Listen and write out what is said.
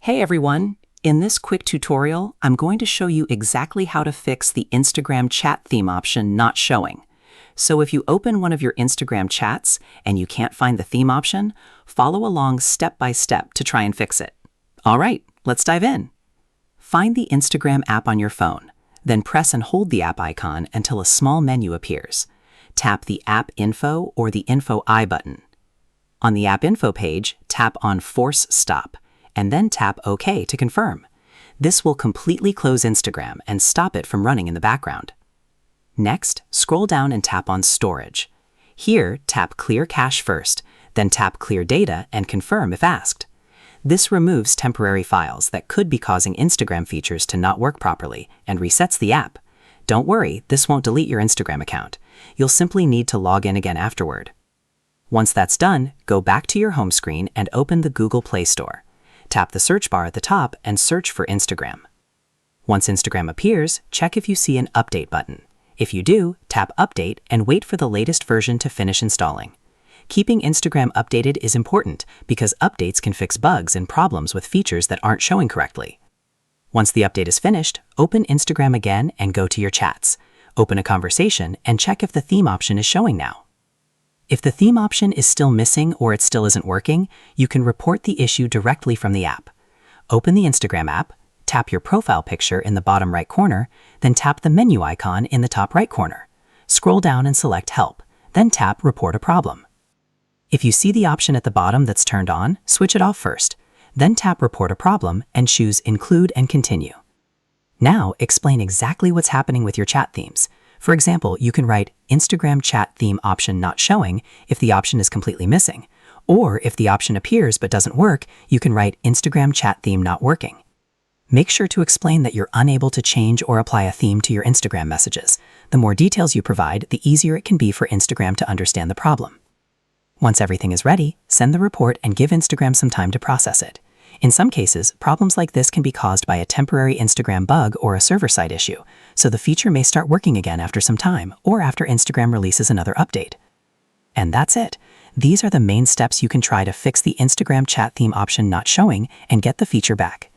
Hey everyone! In this quick tutorial, I'm going to show you exactly how to fix the Instagram chat theme option not showing. So if you open one of your Instagram chats and you can't find the theme option, follow along step by step to try and fix it. All right, let's dive in. Find the Instagram app on your phone, then press and hold the app icon until a small menu appears. Tap the App Info or the Info I button. On the App Info page, tap on Force Stop, and then tap OK to confirm. This will completely close Instagram and stop it from running in the background. Next, scroll down and tap on Storage. Here, tap Clear Cache first, then tap Clear Data and confirm if asked. This removes temporary files that could be causing Instagram features to not work properly and resets the app. Don't worry, this won't delete your Instagram account. You'll simply need to log in again afterward. Once that's done, go back to your home screen and open the Google Play Store. Tap the search bar at the top and search for Instagram. Once Instagram appears, check if you see an Update button. If you do, tap Update and wait for the latest version to finish installing. Keeping Instagram updated is important because updates can fix bugs and problems with features that aren't showing correctly. Once the update is finished, open Instagram again and go to your chats. Open a conversation and check if the theme option is showing now. If the theme option is still missing or it still isn't working, you can report the issue directly from the app. Open the Instagram app, tap your profile picture in the bottom right corner, then tap the menu icon in the top right corner. Scroll down and select Help, then tap Report a Problem. If you see the option at the bottom that's turned on, switch it off first. Then tap Report a Problem and choose Include and Continue. Now, explain exactly what's happening with your chat themes. For example, you can write Instagram chat theme option not showing if the option is completely missing. Or if the option appears but doesn't work, you can write Instagram chat theme not working. Make sure to explain that you're unable to change or apply a theme to your Instagram messages. The more details you provide, the easier it can be for Instagram to understand the problem. Once everything is ready, send the report and give Instagram some time to process it. In some cases, problems like this can be caused by a temporary Instagram bug or a server-side issue, so the feature may start working again after some time or after Instagram releases another update. And that's it. These are the main steps you can try to fix the Instagram chat theme option not showing and get the feature back.